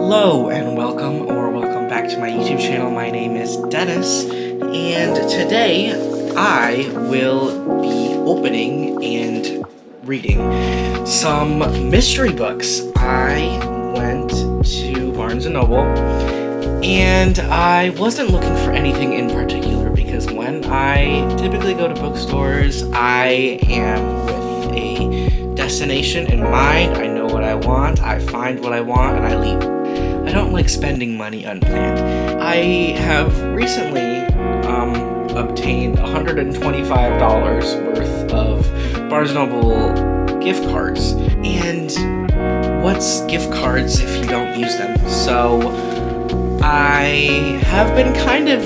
Hello and welcome back to my YouTube channel. My name is Dennis, and today I will be opening and reading some mystery books. I went to Barnes & Noble, and I wasn't looking for anything in particular because when I typically go to bookstores, I am with a destination in mind. I know what I want, I find what I want, and I leave. I don't like spending money unplanned. I have recently obtained $125 worth of Barnes & Noble gift cards. And what's gift cards if you don't use them? So I have been kind of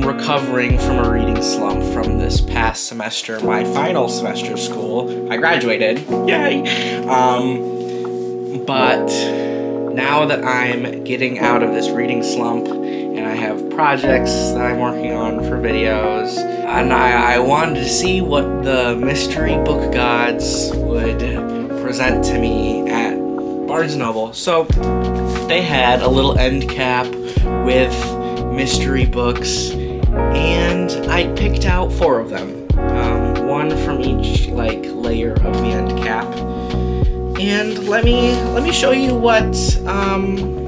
recovering from a reading slump from this past semester, my final semester of school. I graduated, yay! But now that I'm getting out of this reading slump and I have projects that I'm working on for videos, and I wanted to see what the mystery book gods would present to me at Barnes & Noble. So they had a little end cap with mystery books, and I picked out 4 of them, one from each layer of the end cap. And let me show you what's on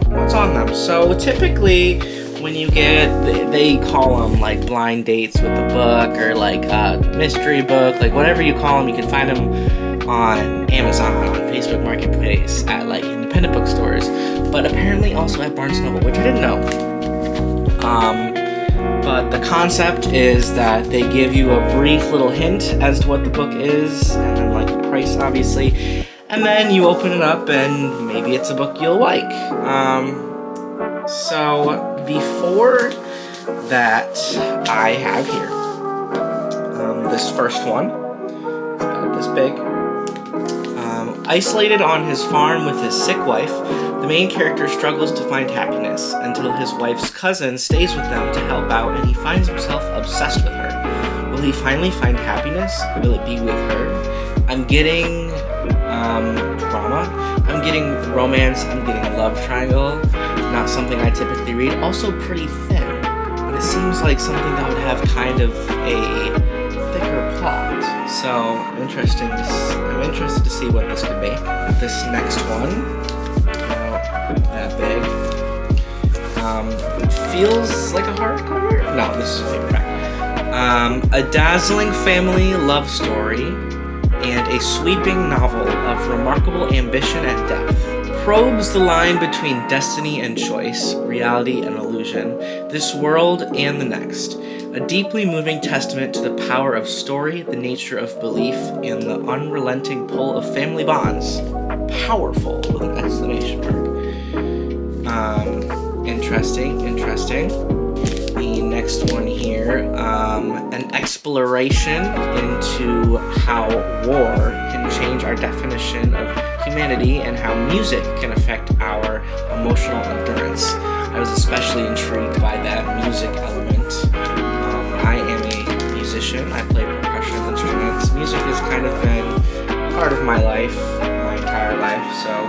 them. So typically, when you get, they call them like blind dates with the book, or like mystery book, like whatever you call them. You can find them on Amazon, on Facebook Marketplace, at like independent bookstores, but apparently also at Barnes & Noble, which I didn't know. But the concept is that they give you a brief little hint as to what the book is, and then like the price, obviously. And then you open it up and maybe it's a book you'll like. So before that, I have here this first one. It's about this big. Isolated on his farm with his sick wife, the main character struggles to find happiness until his wife's cousin stays with them to help out, and he finds himself obsessed with her. Will he finally find happiness? Will it be with her? I'm getting drama, I'm getting romance, I'm getting love triangle, not something I typically read. Also pretty thin, but it seems like something that would have kind of a thicker plot. So I'm interested to see what this could be. This next one, that big, feels like a hardcover? No, this is a paperback. A dazzling family love story and a sweeping novel of remarkable ambition and depth. Probes the line between destiny and choice, reality and illusion, this world and the next. A deeply moving testament to the power of story, the nature of belief, and the unrelenting pull of family bonds. Powerful, with an exclamation mark. Interesting. The next one here, an exploration into how war can change our definition of humanity and how music can affect our emotional endurance. I was especially intrigued by that music element. I am a musician. I play percussion instruments. Music has kind of been part of my life, my entire life, so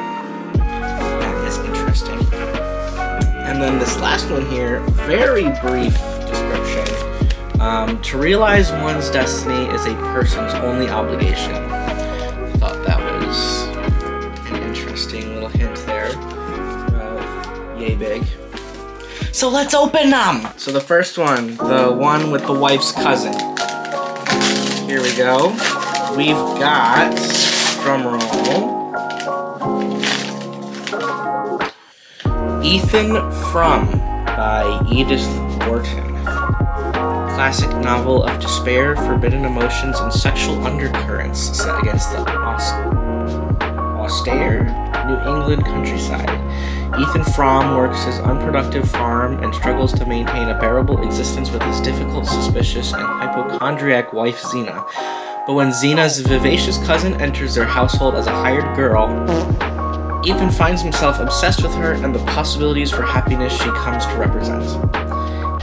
that is interesting. And then this last one here, very brief description. To realize one's destiny is a person's only obligation. I thought that was an interesting little hint there. Yay big. So let's open them! So the first one, the one with the wife's cousin. Here we go. We've got, drumroll, Ethan Frome by Edith Wharton. Classic novel of despair, forbidden emotions, and sexual undercurrents set against the austere New England countryside. Ethan Frome works his unproductive farm and struggles to maintain a bearable existence with his difficult, suspicious, and hypochondriac wife Zena. But when Zena's vivacious cousin enters their household as a hired girl, Ethan finds himself obsessed with her and the possibilities for happiness she comes to represent.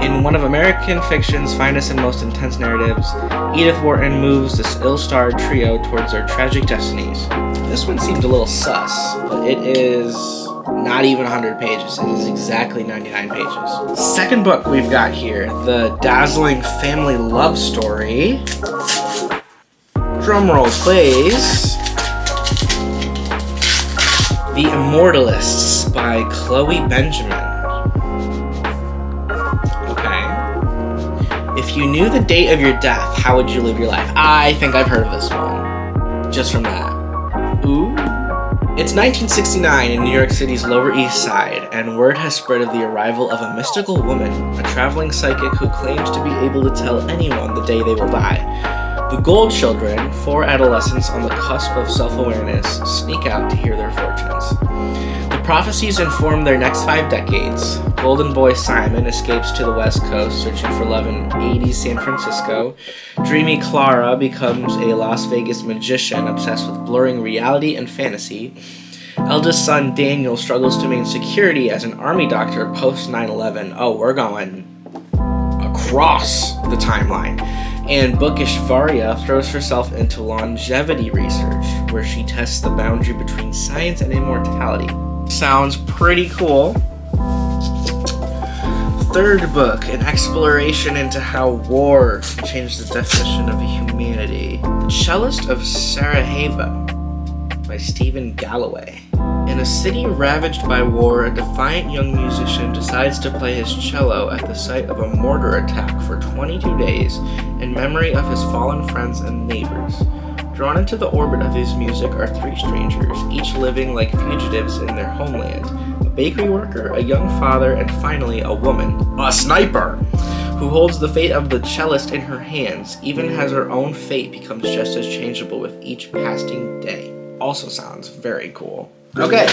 In one of American fiction's finest and most intense narratives, Edith Wharton moves this ill-starred trio towards their tragic destinies. This one seemed a little sus, but it is Not even 100 pages. It is exactly 99 pages. Second book we've got here, The Dazzling Family Love Story. Drumroll, please. The Immortalists by Chloe Benjamin. Okay. If you knew the date of your death, how would you live your life? I think I've heard of this one. Just from that. Ooh. It's 1969 in New York City's Lower East Side, and word has spread of the arrival of a mystical woman, a traveling psychic who claims to be able to tell anyone the day they will die. The Gold Children, 4 adolescents on the cusp of self-awareness, sneak out to hear their fortunes. The prophecies inform their next 5 decades. Golden boy Simon escapes to the West Coast, searching for love in 80s San Francisco. Dreamy Clara becomes a Las Vegas magician obsessed with blurring reality and fantasy. Eldest son Daniel struggles to maintain security as an army doctor post 9/11. Oh, we're going across the timeline. And bookish Varia throws herself into longevity research, where she tests the boundary between science and immortality. Sounds pretty cool. Third book, an exploration into how war can change the definition of humanity. The Cellist of Sarajevo by Stephen Galloway. In a city ravaged by war, a defiant young musician decides to play his cello at the site of a mortar attack for 22 days in memory of his fallen friends and neighbors. Drawn into the orbit of his music are 3 strangers, each living like fugitives in their homeland. A bakery worker, a young father, and finally a woman, a sniper, who holds the fate of the cellist in her hands, even as her own fate becomes just as changeable with each passing day. Also sounds very cool. Okay,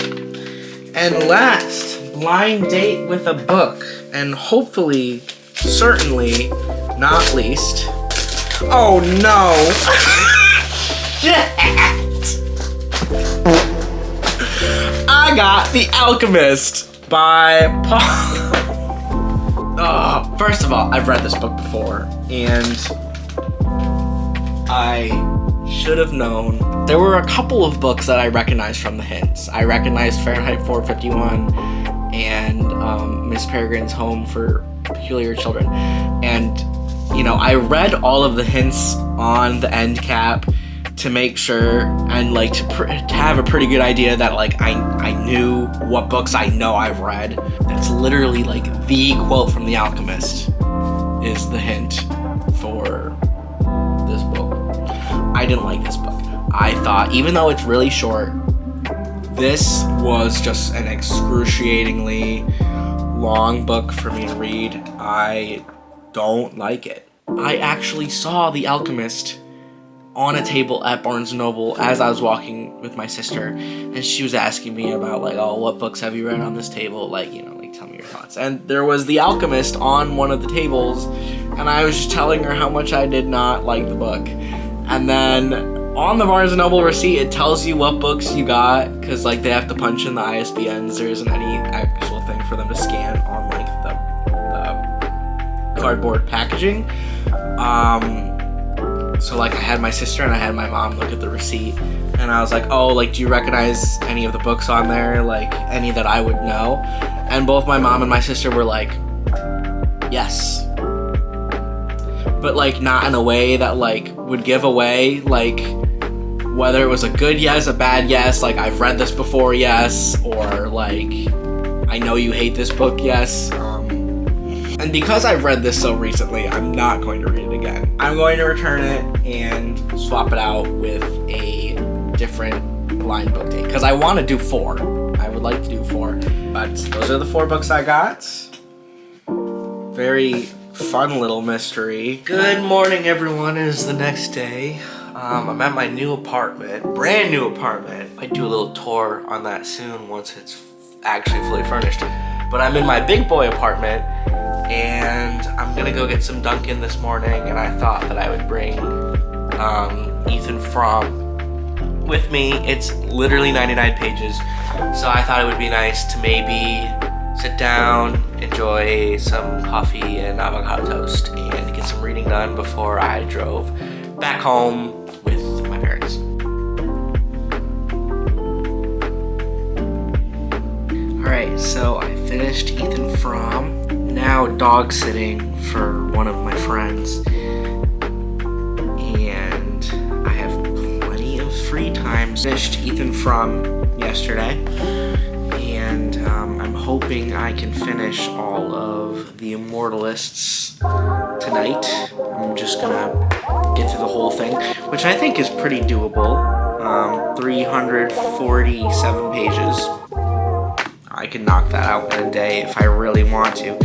and last, blind date with a book, and hopefully, certainly, not least, oh no! Shit! I got The Alchemist by Paul. Oh, first of all, I've read this book before, and I should have known. There were a couple of books that I recognized from the hints. I recognized Fahrenheit 451 and Miss Peregrine's Home for Peculiar Children. And, you know, I read all of the hints on the end cap to make sure and, like, to have a pretty good idea that, like, I knew what books I know I've read. That's literally, like, the quote from The Alchemist is the hint for this book. I didn't like this book. I thought, even though it's really short, this was just an excruciatingly long book for me to read. I don't like it. I actually saw The Alchemist on a table at Barnes & Noble as I was walking with my sister, and she was asking me about, like, oh, what books have you read on this table? Like, you know, like, tell me your thoughts. And there was The Alchemist on one of the tables, and I was just telling her how much I did not like the book. And then on the Barnes & Noble receipt, it tells you what books you got, because, like, they have to punch in the ISBNs. There isn't any actual thing for them to scan on, like, the cardboard packaging. So, like, I had my sister and I had my mom look at the receipt, and I was like, oh, like, do you recognize any of the books on there? Like, any that I would know? And both my mom and my sister were like, yes. But, like, not in a way that, like, would give away, like, whether it was a good yes, a bad yes, like, I've read this before, yes, or, like, I know you hate this book, yes. And because I've read this so recently, I'm not going to read it again. I'm going to return it and swap it out with a different blind book date, because I want to do 4. I would like to do 4, but those are the 4 books I got. Very fun little mystery. Good morning, everyone. It is the next day. I'm at my new apartment, brand new apartment. I do a little tour on that soon once it's actually fully furnished. But I'm in my big boy apartment, and I'm gonna go get some Dunkin' this morning, and I thought that I would bring Ethan Frome with me. It's literally 99 pages, so I thought it would be nice to maybe sit down, enjoy some coffee and avocado toast, and get some reading done before I drove back home with my parents. Alright, so I finished Ethan Frome. Now dog sitting for one of my friends. And I have plenty of free time. Finished Ethan Frome yesterday. And I'm hoping I can finish all of the Immortalists tonight. I'm just gonna get through the whole thing, which I think is pretty doable. 347 pages. I can knock that out in a day if I really want to.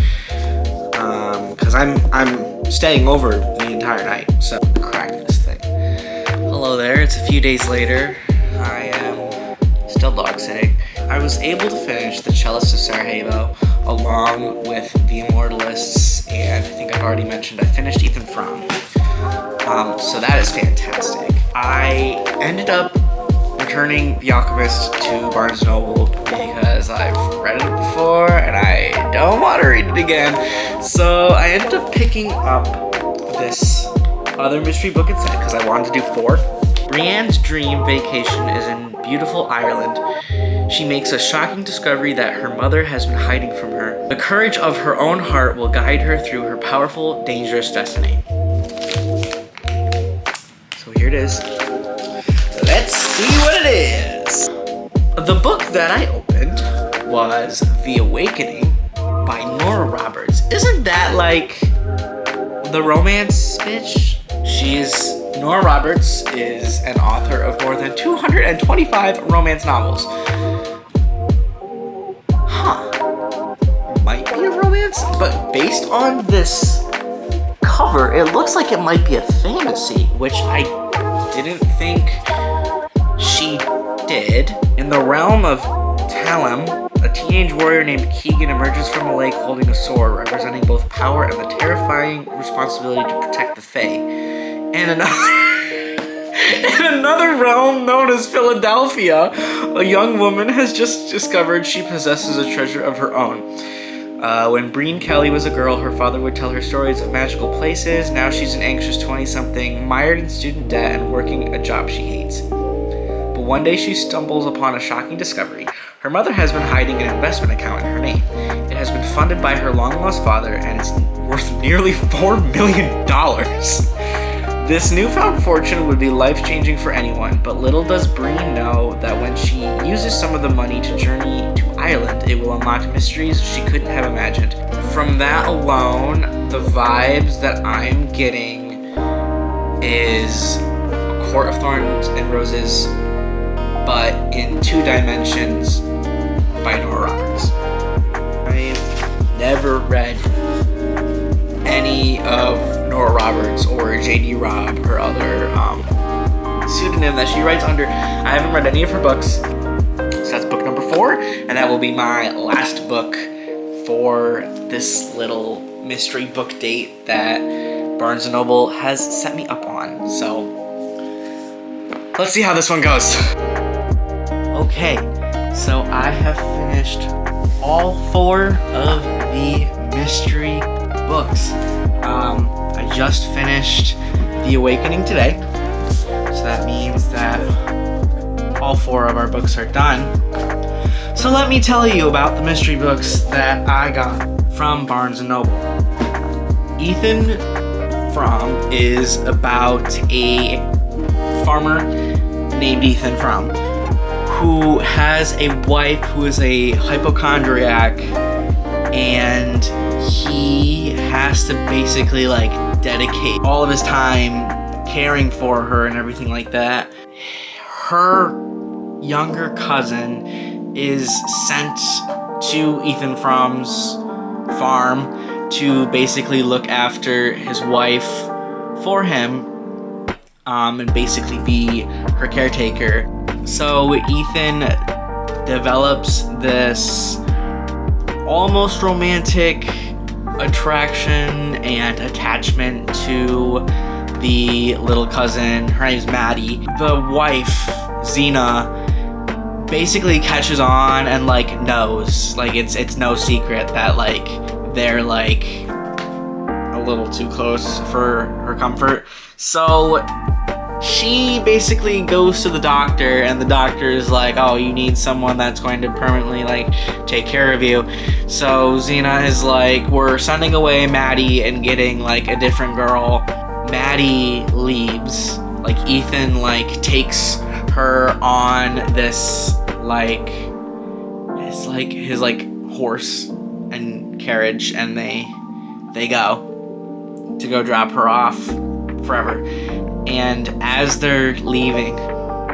Because I'm staying over the entire night, so crack this thing. Hello there, it's a few days later. I am still dog sitting. I was able to finish The Cellist of Sarajevo along with The Immortalists, and I think I've already mentioned I finished Ethan Frome. So that is fantastic. I ended up returning The Alchemist to Barnes & Noble because I've read it before and I don't want to read it again. So I ended up picking up this other mystery book instead because I wanted to do 4. Brienne's dream vacation is in beautiful Ireland. She makes a shocking discovery that her mother has been hiding from her. The courage of her own heart will guide her through her powerful, dangerous destiny. So here it is. Let's see what it is. The book that I opened was The Awakening by Nora Roberts. Isn't that like the romance bitch? Nora Roberts is an author of more than 225 romance novels. Might be a romance, but based on this cover, it looks like it might be a fantasy, which I didn't think she did. In the realm of Talem, a teenage warrior named Keegan emerges from a lake holding a sword, representing both power and the terrifying responsibility to protect the Fae. And another realm known as Philadelphia, a young woman has just discovered she possesses a treasure of her own. When Breen Kelly was a girl, her father would tell her stories of magical places. Now she's an anxious 20-something, mired in student debt and working a job she hates. But one day she stumbles upon a shocking discovery. Her mother has been hiding an investment account in her name. It has been funded by her long-lost father, and it's worth nearly $4 million. This newfound fortune would be life-changing for anyone, but little does Breen know that when she uses some of the money to journey to Ireland, it will unlock mysteries she couldn't have imagined. From that alone, the vibes that I'm getting is A Court of Thorns and Roses, but in 2 dimensions by Nora Roberts. I've never read any of Nora Roberts or J.D. Robb, her other pseudonym that she writes under. I haven't read any of her books, so that's book number 4, and that will be my last book for this little mystery book date that Barnes & Noble has set me up on. So let's see how this one goes. Okay, so I have finished all 4 of the mystery books. I just finished The Awakening today, so that means that all 4 of our books are done. So let me tell you about the mystery books that I got from Barnes & Noble. Ethan Frome is about a farmer named Ethan Frome who has a wife who is a hypochondriac, and he has to basically like dedicate all of his time caring for her and everything like that. Her younger cousin is sent to Ethan Frome's farm to basically look after his wife for him, and basically be her caretaker. So Ethan develops this almost romantic attraction and attachment to the little cousin. Her name's Maddie. The wife, Xena, basically catches on and like knows, like it's no secret that like they're like a little too close for her comfort. So she basically goes to the doctor, and the doctor is like, oh, you need someone that's going to permanently like take care of you. So Xena is like, we're sending away Maddie and getting like a different girl. Maddie leaves. Like Ethan like takes her on this like, it's like his like horse and carriage, and they go to go drop her off forever. And as they're leaving,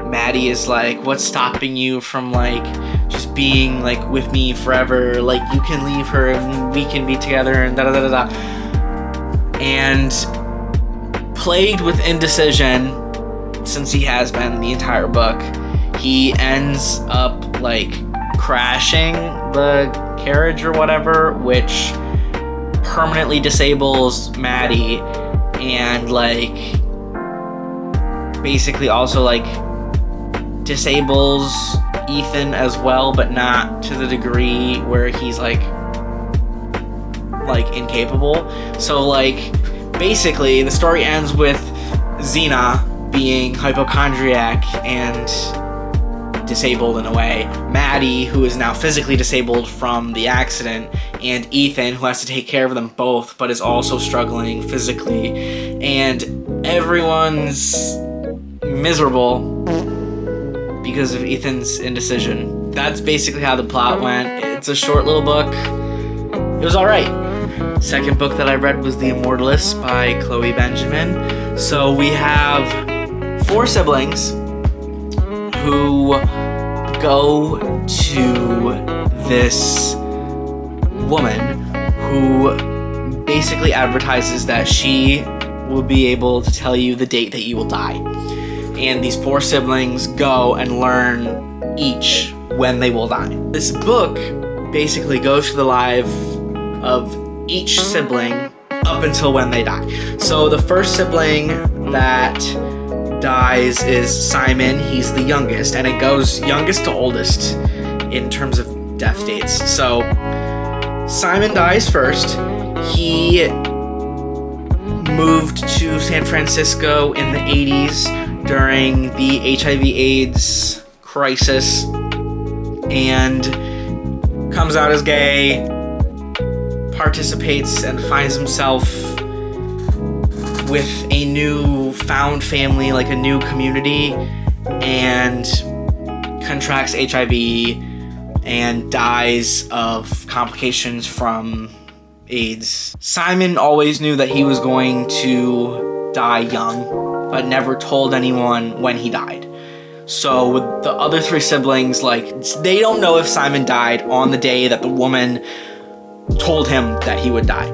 Maddie is like, what's stopping you from like just being like with me forever? Like, you can leave her and we can be together and da da da da da. And plagued with indecision, since he has been the entire book, he ends up like crashing the carriage or whatever, which permanently disables Maddie, and like basically also like disables Ethan as well, but not to the degree where he's like incapable. So like basically the story ends with Xena being hypochondriac and disabled in a way, Maddie, who is now physically disabled from the accident, and Ethan, who has to take care of them both but is also struggling physically, and everyone's miserable because of Ethan's indecision. That's basically how the plot went. It's a short little book. It was alright. Second book that I read was The Immortalist by Chloe Benjamin. So we have 4 siblings who go to this woman who basically advertises that she will be able to tell you the date that you will die. And these 4 siblings go and learn each when they will die. This book basically goes to the life of each sibling up until when they die. So the first sibling that dies is Simon. He's the youngest, and it goes youngest to oldest in terms of death dates. So Simon dies first. He moved to San Francisco in the 80s during the HIV/AIDS crisis and comes out as gay, participates and finds himself with a new found family, like a new community, and contracts HIV and dies of complications from AIDS. Simon always knew that he was going to die young, but never told anyone when he died. So with the other 3 siblings, like, they don't know if Simon died on the day that the woman told him that he would die,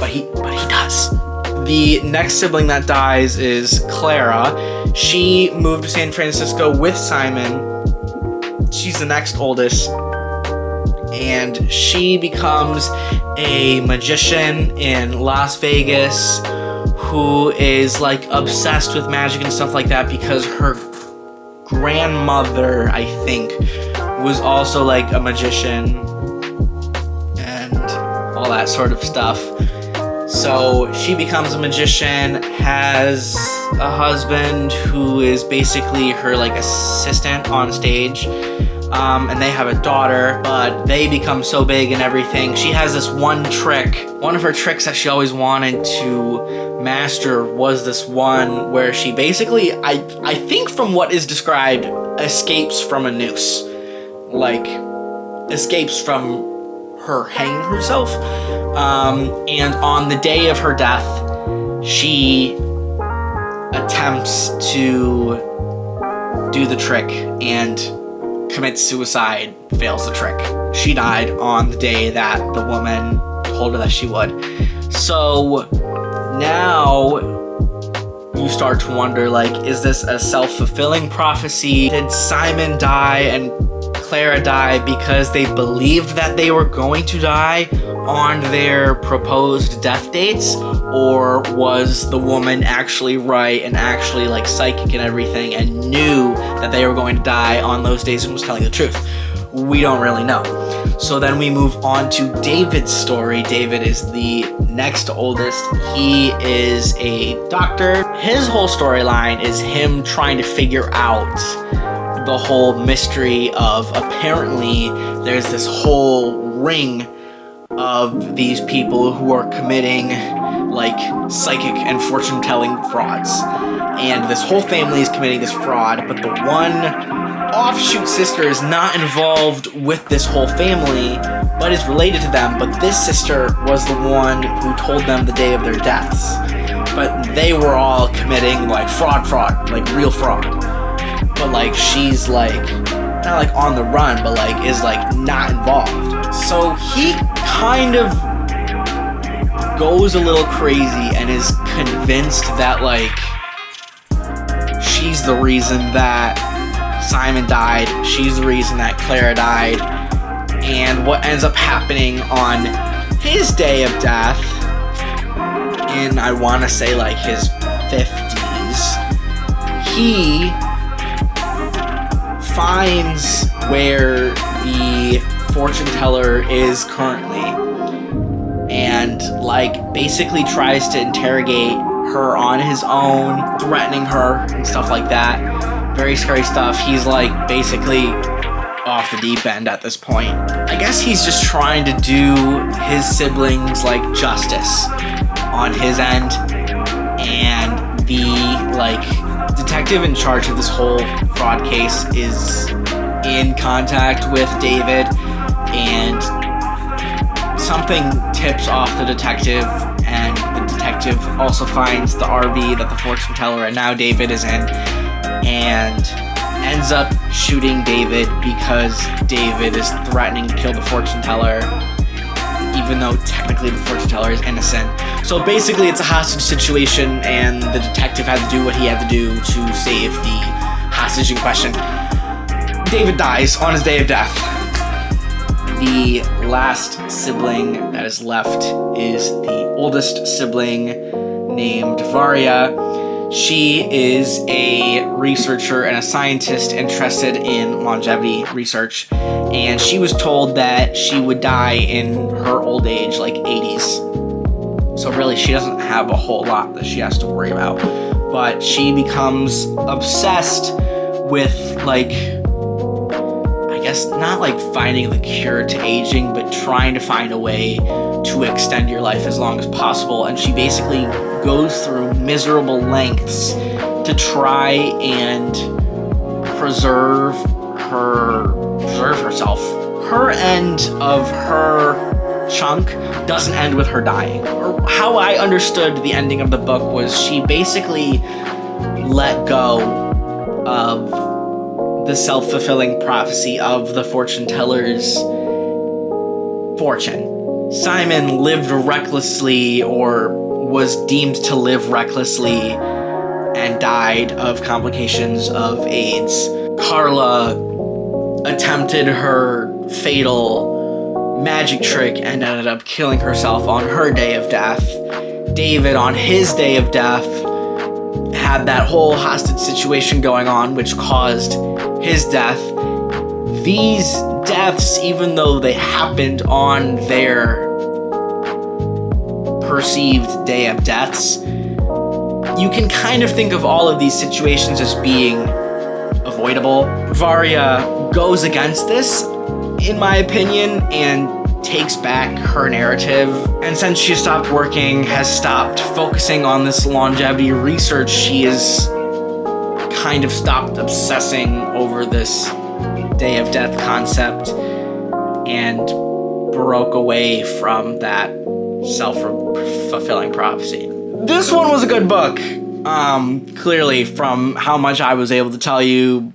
but he does. The next sibling that dies is Clara. She moved to San Francisco with Simon. She's the next oldest, and she becomes a magician in Las Vegas who is like obsessed with magic and stuff like that because her grandmother, I think, was also like a magician and all that sort of stuff. So she becomes a magician, has a husband who is basically her like assistant on stage, and they have a daughter, but they become so big and everything. She has this one trick. One of her tricks that she always wanted to master was this one where she basically, I think from what is described, escapes from a noose. Like, escapes from her hanging herself. And on the day of her death, she attempts to do the trick and commits suicide, fails the trick. She died on the day that the woman told her that she would. So now you start to wonder, like, is this a self-fulfilling prophecy? Did Simon die and Clara die because they believed that they were going to die on their proposed death dates? Or was the woman actually right and actually like psychic and everything and knew that they were going to die on those days and was telling the truth? We don't really know. So then we move on to David's story. David is the next oldest. He is a doctor his whole storyline is him trying to figure out the whole mystery of, apparently there's this whole ring of these people who are committing like psychic and fortune-telling frauds, and this whole family is committing this fraud, but the one offshoot sister is not involved with this whole family but is related to them. But this sister was the one who told them the day of their deaths, but they were all committing like fraud, like real fraud. But like she's like not like on the run, but like is like not involved. So he kind of goes a little crazy and is convinced that like she's the reason that Simon died, she's the reason that Clara died. And what ends up happening on his day of death, in I want to say like his 50s, he finds where the fortune teller is currently, and like basically tries to interrogate her on his own, threatening her and stuff like that. Very scary stuff. He's like basically off the deep end at this point. I guess he's just trying to do his siblings like justice on his end, and the like detective in charge of this whole fraud case is in contact with David, and something tips off the detective, and the detective also finds the RV that the fortune teller and now David is in, and ends up shooting David because David is threatening to kill the fortune teller, even though technically the fortune teller is innocent. So basically it's a hostage situation, and the detective had to do what he had to do to save the hostage in question. David dies on his day of death. The last sibling that is left is the oldest sibling, named Varia. She is a researcher and a scientist interested in longevity research, and she was told that she would die in her old age, like 80s. So really, she doesn't have a whole lot that she has to worry about. But she becomes obsessed with, like, I guess not like finding the cure to aging, but trying to find a way to extend your life as long as possible. And she basically goes through miserable lengths to try and preserve herself. Her end of her chunk doesn't end with her dying. Or how I understood the ending of the book was she basically let go of the self-fulfilling prophecy of the fortune teller's fortune. Simon lived recklessly, or was deemed to live recklessly, and died of complications of AIDS. Carla attempted her fatal magic trick and ended up killing herself on her day of death. David, on his day of death, had that whole hostage situation going on, which caused his death. These deaths, even though they happened on their perceived day of deaths, you can kind of think of all of these situations as being avoidable. Varia goes against this, in my opinion, and takes back her narrative. And since she stopped working, has stopped focusing on this longevity research, she is kind of stopped obsessing over this day of death concept and broke away from that self-fulfilling prophecy. This one was a good book. Clearly, from how much I was able to tell you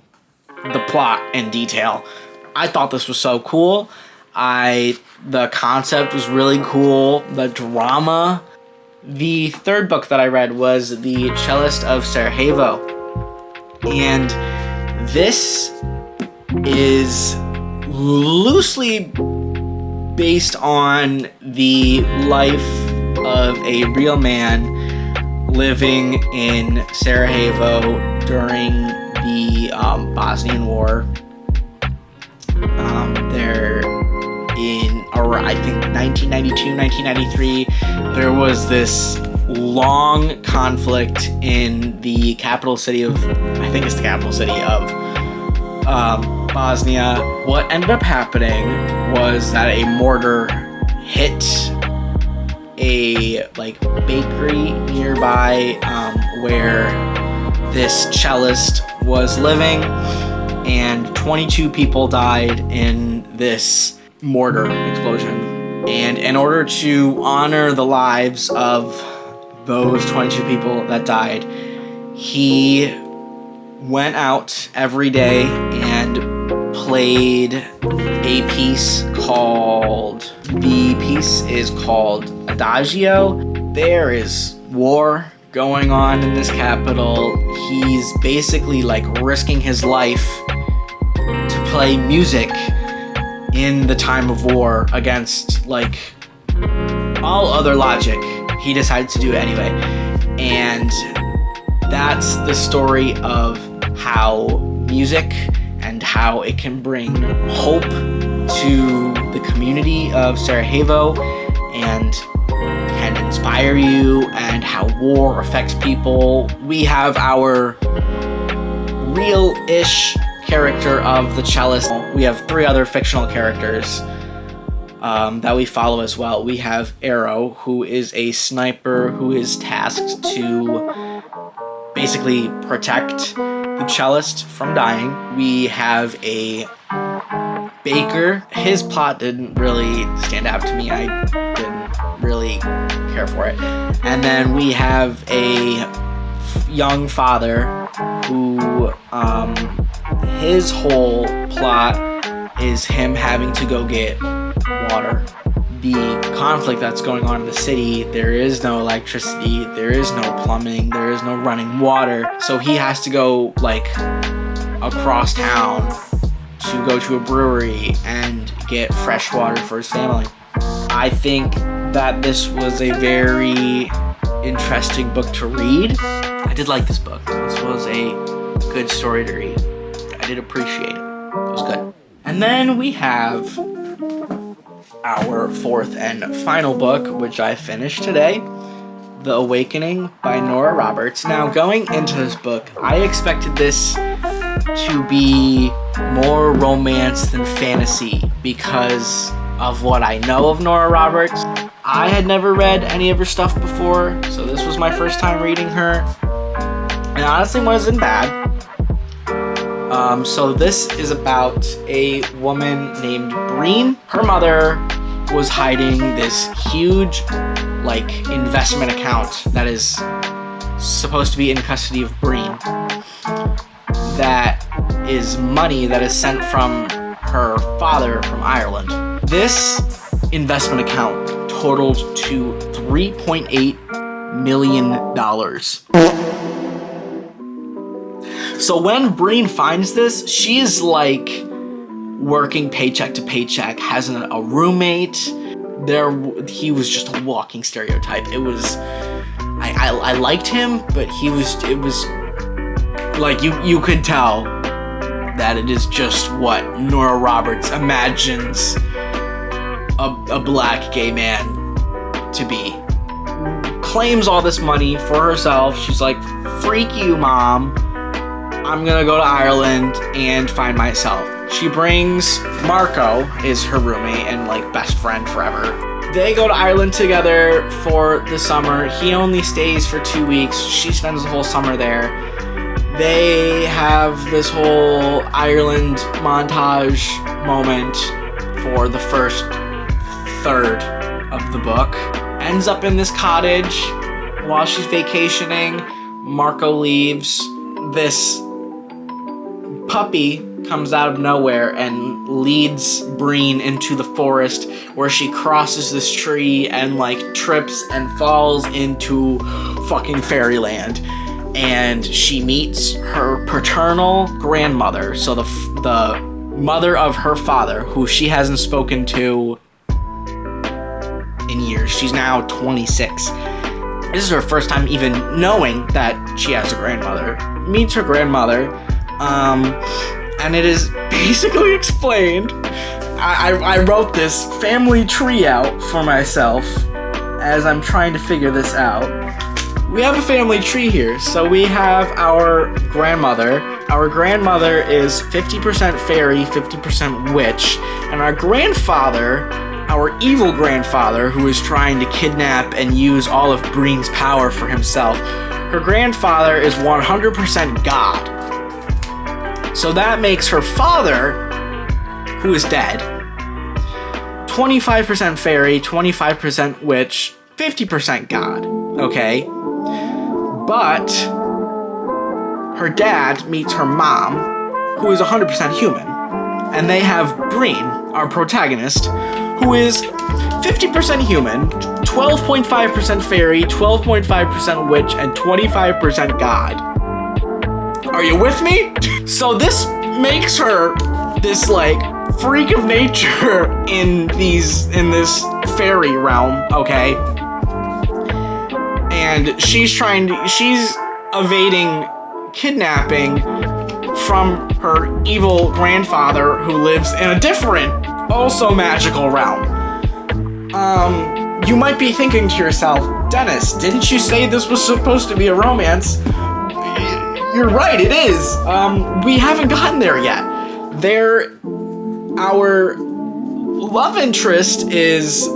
the plot in detail. I thought this was so cool. The concept was really cool. The drama. The third book that I read was The Cellist of Sarajevo. And this is loosely based on the life of a real man living in Sarajevo during the Bosnian War. There in, or I think 1992, 1993, there was this long conflict in the capital city of, I think it's the capital city of Bosnia. What ended up happening was that a mortar hit a bakery nearby where this cellist was living, and 22 people died in this mortar explosion. And in order to honor the lives of those 22 people that died, he went out every day and played a piece called Adagio. There is war going on in this capital. He's basically risking his life to play music in the time of war against all other logic. He decided to do it anyway. And that's the story of how music and how it can bring hope to the community of Sarajevo and can inspire you, and how war affects people. We have our real-ish character of the cellist. We have 3 other fictional characters that we follow as well. We have Arrow, who is a sniper who is tasked to basically protect the cellist from dying. We have a baker. His plot didn't really stand out to me. I didn't really care for it. And then we have a young father who his whole plot is him having to go get water. The conflict that's going on in the city, there is no electricity, there is no plumbing, there is no running water, so he has to go across town to go to a brewery and get fresh water for his family. I think that this was a very interesting book to read. I did like this book. This was a good story to read. I did appreciate it. It was good. And then we have our 4th and final book, which I finished today, The Awakening by Nora Roberts. Now, going into this book, I expected this to be more romance than fantasy because of what I know of Nora Roberts. I had never read any of her stuff before, so this was my first time reading her, and honestly wasn't bad. So this is about a woman named Breen. Her mother was hiding this huge investment account that is supposed to be in custody of Breen. That is money that is sent from her father from Ireland. This investment account totaled to $3.8 million. So when Breen finds this, she is working paycheck to paycheck, has a roommate. He was just a walking stereotype. It was, I liked him, but it was you could tell that it is just what Nora Roberts imagines a black gay man to be. Claims all this money for herself. She's like, freak you, mom. I'm gonna go to Ireland and find myself. She brings Marco, is her roommate and best friend forever. They go to Ireland together for the summer. He only stays for 2 weeks. She spends the whole summer there. They have this whole Ireland montage moment for the first third of the book. Ends up in this cottage while she's vacationing. Marco leaves. This puppy comes out of nowhere and leads Breen into the forest, where she crosses this tree and trips and falls into fucking fairyland. And she meets her paternal grandmother, so the mother of her father, who she hasn't spoken to in years. She's now 26. This is her first time even knowing that she has a grandmother. Meets her grandmother, and it is basically explained. I wrote this family tree out for myself, as I'm trying to figure this out. We have a family tree here. So we have our grandmother. Our grandmother is 50% fairy, 50% witch. And our grandfather, our evil grandfather, who is trying to kidnap and use all of Breen's power for himself, her grandfather is 100% God. So that makes her father, who is dead, 25% fairy, 25% witch, 50% God, okay? But her dad meets her mom, who is 100% human, and they have Breen, our protagonist, who is 50% human, 12.5% fairy, 12.5% witch, and 25% God. Are you with me? So this makes her this like freak of nature in this fairy realm, okay? And she's evading kidnapping from her evil grandfather who lives in a different, also magical realm. You might be thinking to yourself, Dennis, didn't you say this was supposed to be a romance? You're right, it is. We haven't gotten there yet. Our love interest is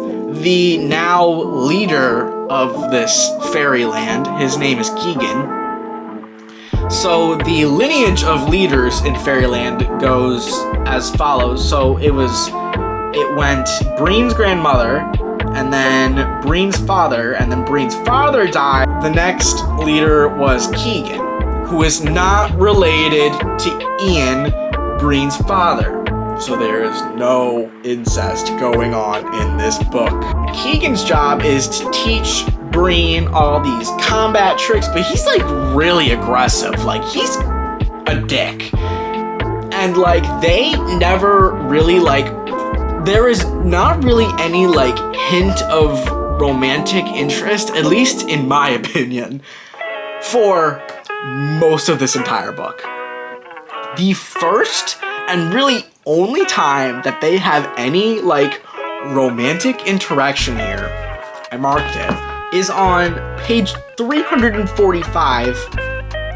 the now leader of this fairyland. His name is Keegan. So the lineage of leaders in fairyland goes as follows. So it went Breen's grandmother, and then Breen's father, and then Breen's father died. The next leader was Keegan, who is not related to Ian, Breen's father. So there is no incest going on in this book. Keegan's job is to teach Breen all these combat tricks, but he's like really aggressive. Like he's a dick. And like they never really like, there is not really any like hint of romantic interest, at least in my opinion, for most of this entire book. The first and really only time that they have any like romantic interaction here, I marked it, is on page 345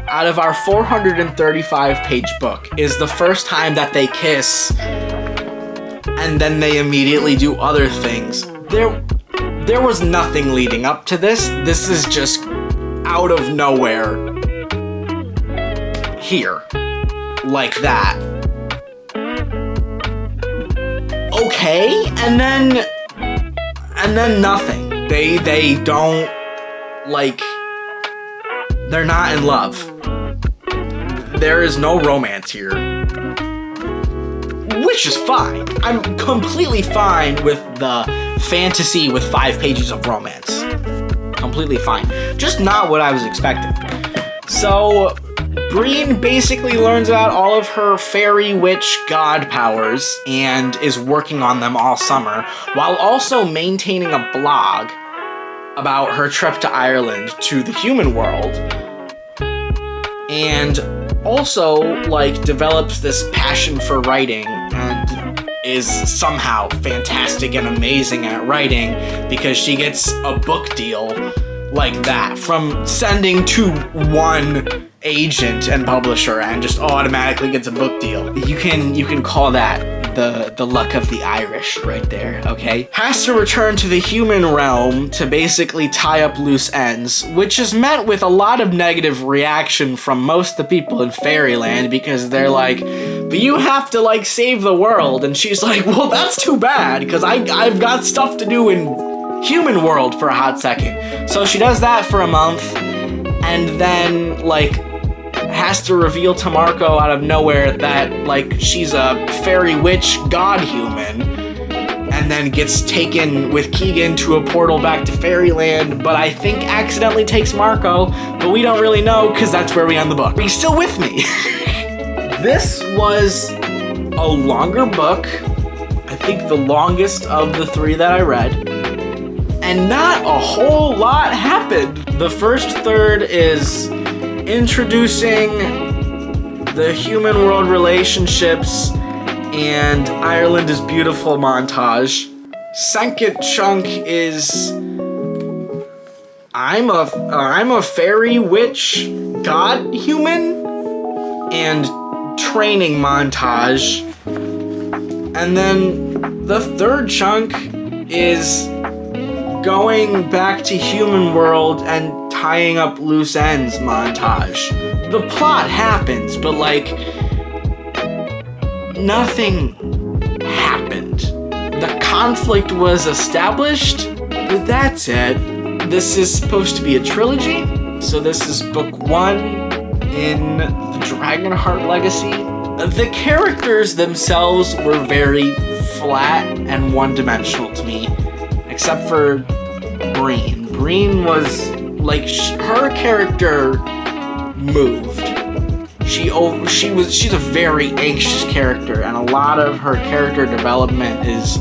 out of our 435 page book. Is the first time that they kiss, and then they immediately do other things. There was nothing leading up to this. This is just out of nowhere here, like that. Okay, and then nothing. They don't, like, they're not in love. There is no romance here, which is fine. I'm completely fine with the fantasy with 5 pages of romance. Completely fine. Just not what I was expecting. So Breen basically learns about all of her fairy, witch, god powers and is working on them all summer, while also maintaining a blog about her trip to Ireland to the human world, and also like develops this passion for writing and is somehow fantastic and amazing at writing because she gets a book deal like that from sending to one agent and publisher and just automatically gets a book deal. You can call that the luck of the Irish right there, okay? Has to return to the human realm to basically tie up loose ends, which is met with a lot of negative reaction from most of the people in Fairyland because they're like, but you have to like save the world, and she's like, well, that's too bad because I've got stuff to do in human world for a hot second. So she does that for a month and then like has to reveal to Marco out of nowhere that like she's a fairy witch god human, and then gets taken with Keegan to a portal back to Fairyland, but I think accidentally takes Marco, but we don't really know because that's where we end the book. Are you still with me? This was a longer book, I think the longest of the 3 that I read, and not a whole lot happened. The first third is introducing the human world relationships and Ireland is beautiful montage. Second chunk is I'm a fairy witch god human and training montage. And then the third chunk is going back to human world and tying up loose ends montage. The plot happens, but like nothing happened. The conflict was established, but that's it. This is supposed to be a trilogy, so this is book 1 in the Dragonheart Legacy. The characters themselves were very flat and one-dimensional to me, except for Breen. Breen was like her character moved. She's a very anxious character, and a lot of her character development is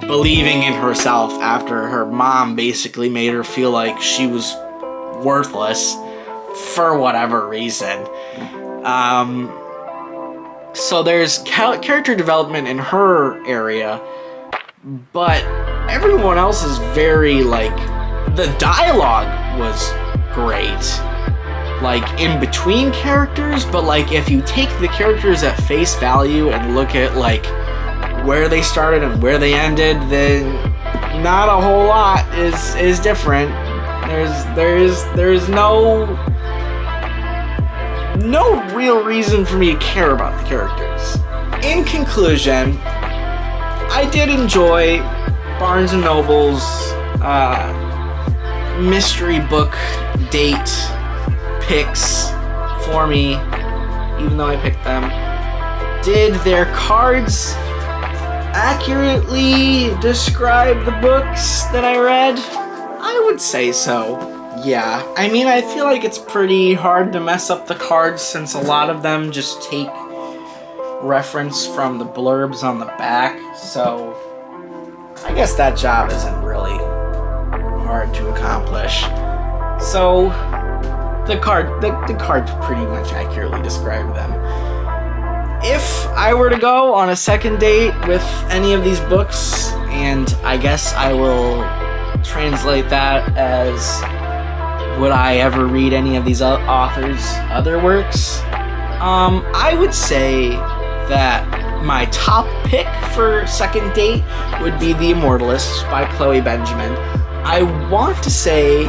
believing in herself after her mom basically made her feel like she was worthless for whatever reason. So there's character development in her area, but everyone else is very, like, the dialogue was great, like, in between characters, but, like, if you take the characters at face value and look at, like, where they started and where they ended, then not a whole lot is different. There's no real reason for me to care about the characters. In conclusion, I did enjoy Barnes & Noble's mystery book date picks for me, even though I picked them. Did their cards accurately describe the books that I read? I would say so. Yeah, I mean, I feel like it's pretty hard to mess up the cards since a lot of them just take reference from the blurbs on the back, so I guess that job isn't really hard to accomplish. So the cards pretty much accurately describe them. If I were to go on a second date with any of these books, and I guess I will translate that as, would I ever read any of these authors' other works? I would say that my top pick for second date would be The Immortalists by Chloe Benjamin. I want to say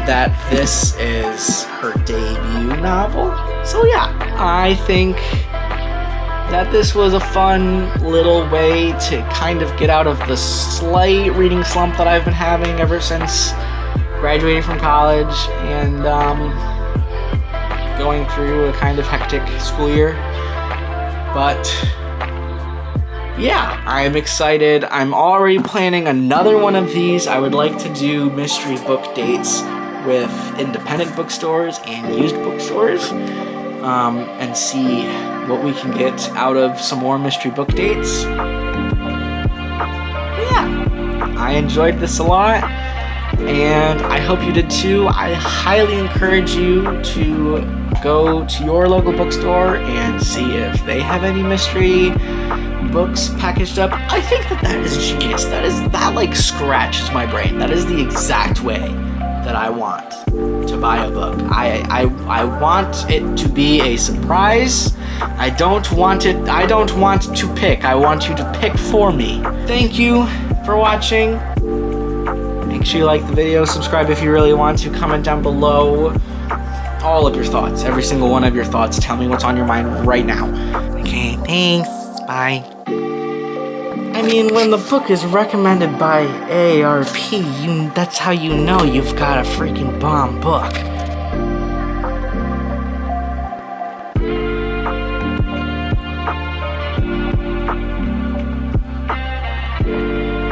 that this is her debut novel. So yeah, I think that this was a fun little way to kind of get out of the slight reading slump that I've been having ever since graduating from college and going through a kind of hectic school year. But yeah, I'm excited. I'm already planning another one of these. I would like to do mystery book dates with independent bookstores and used bookstores, and see what we can get out of some more mystery book dates. But yeah, I enjoyed this a lot, and I hope you did too. I highly encourage you to go to your local bookstore and see if they have any mystery books packaged up. I think that is genius. That like scratches my brain. That is the exact way that I want to buy a book. I want it to be a surprise. I don't want to pick. I want you to pick for me. Thank you for watching. Make sure you like the video, subscribe if you really want to, comment down below all of your thoughts, every single one of your thoughts. Tell me what's on your mind right now. Okay, thanks. Bye. I mean, when the book is recommended by AARP, that's how you know you've got a freaking bomb book.